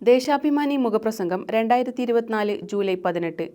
ദേശാഭിമാനി മുഖപ്രസംഗം 2024 ജൂലൈ 18.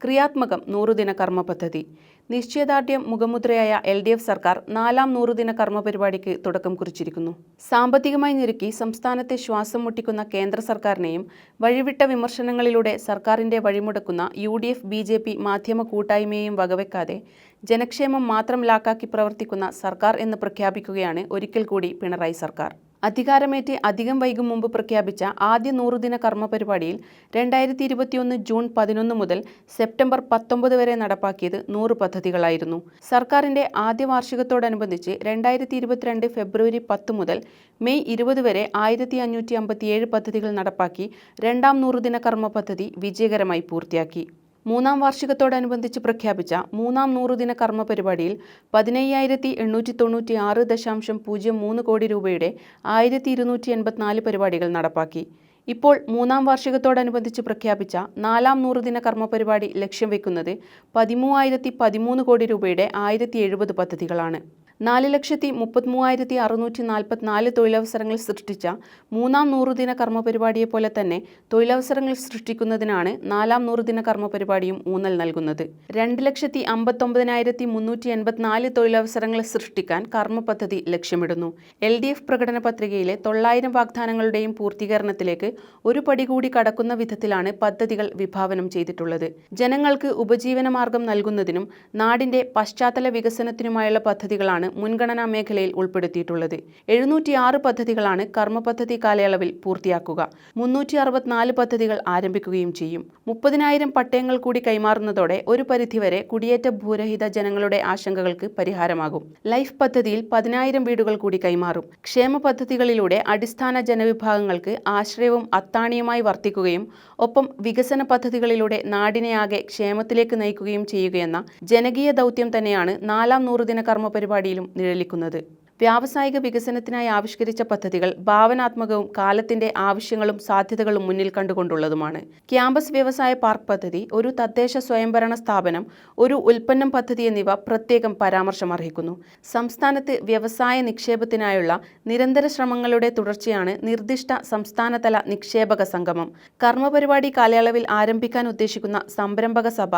ക്രിയാത്മകം 100-ദിന കർമ്മ പദ്ധതി. നിശ്ചയദാർഢ്യം മുഖമുദ്രയായ LDF സർക്കാർ 4-ാം 100-ദിന കർമ്മ പരിപാടിക്ക് തുടക്കം കുറിച്ചിരിക്കുന്നു. സാമ്പത്തികമായി ഞെരുക്കി സംസ്ഥാനത്തെ ശ്വാസം മുട്ടിക്കുന്ന കേന്ദ്ര സർക്കാരിനെയും വഴിവിട്ട വിമർശനങ്ങളിലൂടെ സർക്കാരിന്റെ വഴിമുടക്കുന്ന UDF BJP മാധ്യമ കൂട്ടായ്മയെയും വകവെക്കാതെ ജനക്ഷേമം മാത്രം ലാക്കാക്കി പ്രവർത്തിക്കുന്ന സർക്കാർ എന്ന് പ്രഖ്യാപിക്കുകയാണ് ഒരിക്കൽ കൂടി പിണറായി സർക്കാർ. അധികാരമേറ്റ് അധികം വൈകും മുമ്പ് പ്രഖ്യാപിച്ച ആദ്യ 100-ദിന കർമ്മ പരിപാടിയിൽ 2021 ജൂൺ 11 മുതൽ സെപ്റ്റംബർ 19 വരെ നടപ്പാക്കിയത് 100 പദ്ധതികളായിരുന്നു. സർക്കാരിന്റെ ആദ്യ വാർഷികത്തോടനുബന്ധിച്ച് 2022 ഫെബ്രുവരി 10 മുതൽ മെയ് 20 വരെ 1557 പദ്ധതികൾ നടപ്പാക്കി 2-ാം 100-ദിന കർമ്മ പദ്ധതി വിജയകരമായി പൂർത്തിയാക്കി. 3-ാം വാർഷികത്തോടനുബന്ധിച്ച് പ്രഖ്യാപിച്ച 3-ാം 100-ദിന കർമ്മ പരിപാടിയിൽ 15,896.03 കോടി രൂപയുടെ 1284 പരിപാടികൾ നടപ്പാക്കി. ഇപ്പോൾ 3-ാം വാർഷികത്തോടനുബന്ധിച്ച് പ്രഖ്യാപിച്ച 4-ാം 100-ദിന കർമ്മ പരിപാടി ലക്ഷ്യം വെക്കുന്നത് 13,013 കോടി രൂപയുടെ 1070 പദ്ധതികളാണ്. 4,33,644 തൊഴിലവസരങ്ങൾ സൃഷ്ടിച്ച 3-ാം 100-ദിന കർമ്മ പരിപാടിയെപ്പോലെ തന്നെ തൊഴിലവസരങ്ങൾ സൃഷ്ടിക്കുന്നതിനാണ് 4-ാം 100-ദിന കർമ്മ പരിപാടിയും ഊന്നൽ നൽകുന്നത്. 2,59,384 തൊഴിലവസരങ്ങൾ സൃഷ്ടിക്കാൻ കർമ്മ പദ്ധതി ലക്ഷ്യമിടുന്നു. LDF പ്രകടന പത്രികയിലെ 900 വാഗ്ദാനങ്ങളുടെയും പൂർത്തീകരണത്തിലേക്ക് ഒരു പടി കൂടി കടക്കുന്ന വിധത്തിലാണ് പദ്ധതികൾ വിഭാവനം ചെയ്തിട്ടുള്ളത്. ജനങ്ങൾക്ക് ഉപജീവനമാർഗം നൽകുന്നതിനും നാടിന്റെ പശ്ചാത്തല വികസനത്തിനുമായുള്ള പദ്ധതികളാണ് മുൻഗണനാ മേഖലയിൽ ഉൾപ്പെടുത്തിയിട്ടുള്ളത്. 706 പദ്ധതികളാണ് കർമ്മ പദ്ധതി കാലയളവിൽ പൂർത്തിയാക്കുക. 364 പദ്ധതികൾ ആരംഭിക്കുകയും ചെയ്യും. 30,000 പട്ടയങ്ങൾ കൂടി കൈമാറുന്നതോടെ ഒരു പരിധിവരെ കുടിയേറ്റ ഭൂരഹിത ജനങ്ങളുടെ ആശങ്കകൾക്ക് പരിഹാരമാകും. ലൈഫ് പദ്ധതിയിൽ 10,000 വീടുകൾ കൂടി കൈമാറും. ക്ഷേമ പദ്ധതികളിലൂടെ അടിസ്ഥാന ജനവിഭാഗങ്ങൾക്ക് ആശ്രയവും അത്താണിയുമായി വർത്തിക്കുകയും ഒപ്പം വികസന പദ്ധതികളിലൂടെ നാടിനെ ആകെ ക്ഷേമത്തിലേക്ക് നയിക്കുകയും ചെയ്യുകയെന്ന ജനകീയ ദൗത്യം തന്നെയാണ് 4-ാം 100-ദിന കർമ്മ പരിപാടിയിലും നിഴലിക്കുന്നത്. വ്യാവസായിക വികസനത്തിനായി ആവിഷ്കരിച്ച പദ്ധതികൾ ഭാവനാത്മകവും കാലത്തിന്റെ ആവശ്യങ്ങളും സാധ്യതകളും മുന്നിൽ കണ്ടുകൊണ്ടുള്ളതുമാണ്. ക്യാമ്പസ് വ്യവസായ പാർക്ക് പദ്ധതി, ഒരു തദ്ദേശ സ്വയംഭരണ സ്ഥാപനം, ഒരു ഉൽപ്പന്നം പദ്ധതി എന്നിവ പ്രത്യേകം പരാമർശമർഹിക്കുന്നു. സംസ്ഥാനത്ത് വ്യവസായ നിക്ഷേപത്തിനായുള്ള നിരന്തര ശ്രമങ്ങളുടെ തുടർച്ചയാണ് നിർദ്ദിഷ്ട സംസ്ഥാനതല നിക്ഷേപക സംഗമം. കർമ്മപരിപാടി കാലയളവിൽ ആരംഭിക്കാൻ ഉദ്ദേശിക്കുന്ന സംരംഭക സഭ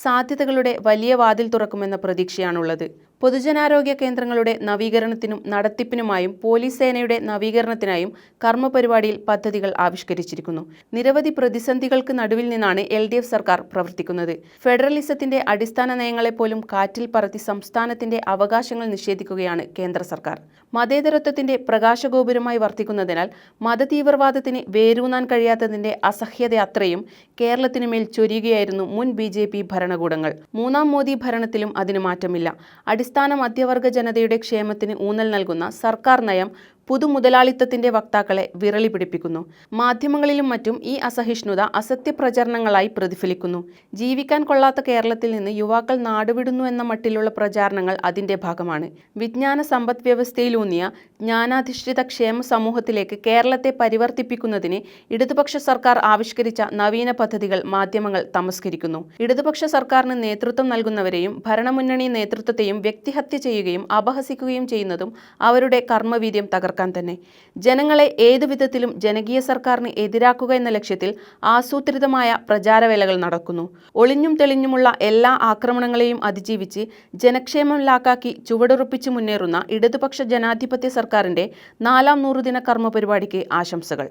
സാധ്യതകളുടെ വലിയ വാതിൽ തുറക്കുമെന്ന പ്രതീക്ഷയാണുള്ളത്. പൊതുജനാരോഗ്യ കേന്ദ്രങ്ങളുടെ നവീകരണത്തിനും നടത്തിപ്പിനുമായും പോലീസ് സേനയുടെ നവീകരണത്തിനായും കർമ്മ പരിപാടിയിൽ പദ്ധതികൾ ആവിഷ്കരിച്ചിരിക്കുന്നു. നിരവധി പ്രതിസന്ധികൾക്ക് നടുവിൽ നിന്നാണ് LDF സർക്കാർ പ്രവർത്തിക്കുന്നത്. ഫെഡറലിസത്തിന്റെ അടിസ്ഥാന നയങ്ങളെപ്പോലും കാറ്റിൽ പറത്തി സംസ്ഥാനത്തിന്റെ അവകാശങ്ങൾ നിഷേധിക്കുകയാണ് കേന്ദ്ര സർക്കാർ. മതേതരത്വത്തിന്റെ പ്രകാശഗോപുരമായി വർത്തിക്കുന്നതിനാൽ മതതീവ്രവാദത്തിന് വേരൂന്നാൻ കഴിയാത്തതിന്റെ അസഹ്യത അത്രയും കേരളത്തിനുമേൽ ചൊരിയുകയായിരുന്നു മുൻ BJP ഭരണകൂടങ്ങൾ. 3-ാം മോദി ഭരണത്തിലും അതിന് മാറ്റമില്ല. അടിസ്ഥാന മധ്യവർഗ ജനതയുടെ ക്ഷേമത്തിന് ഊന്നൽ നൽകുന്ന സർക്കാർ നയം പുതുമുതലാളിത്തത്തിന്റെ വക്താക്കളെ വിറളി പിടിപ്പിക്കുന്നു. മാധ്യമങ്ങളിലും മറ്റും ഈ അസഹിഷ്ണുത അസത്യപ്രചരണങ്ങളായി പ്രതിഫലിക്കുന്നു. ജീവിക്കാൻ കൊള്ളാത്ത കേരളത്തിൽ നിന്ന് യുവാക്കൾ നാടുവിടുന്നു എന്ന മട്ടിലുള്ള പ്രചാരണങ്ങൾ അതിന്റെ ഭാഗമാണ്. വിജ്ഞാന സമ്പദ് വ്യവസ്ഥയിലൂന്നിയ ജ്ഞാനാധിഷ്ഠിത ക്ഷേമ സമൂഹത്തിലേക്ക് കേരളത്തെ പരിവർത്തിപ്പിക്കുന്നതിന് ഇടതുപക്ഷ സർക്കാർ ആവിഷ്കരിച്ച നവീന പദ്ധതികൾ മാധ്യമങ്ങൾ തമസ്കരിക്കുന്നു. ഇടതുപക്ഷ സർക്കാരിന് നേതൃത്വം നൽകുന്നവരെയും ഭരണമുന്നണി നേതൃത്വത്തെയും വ്യക്തിഹത്യ ചെയ്യുകയും അപഹസിക്കുകയും ചെയ്യുന്നതും അവരുടെ കർമ്മവീര്യം തകർക്കാൻ തന്നെ. ജനങ്ങളെ ഏതു വിധത്തിലും ജനകീയ സർക്കാരിന് എതിരാക്കുക എന്ന ലക്ഷ്യത്തിൽ ആസൂത്രിതമായ പ്രചാരവേലകൾ നടക്കുന്നു. ഒളിഞ്ഞും തെളിഞ്ഞുമുള്ള എല്ലാ ആക്രമണങ്ങളെയും അതിജീവിച്ച് ജനക്ഷേമം ലാക്കാക്കി ചുവടുറപ്പിച്ചു മുന്നേറുന്ന ഇടതുപക്ഷ ജനാധിപത്യ സർക്കാരിന്റെ 4-ാം 100-ദിന കർമ്മ പരിപാടിക്ക് ആശംസകൾ.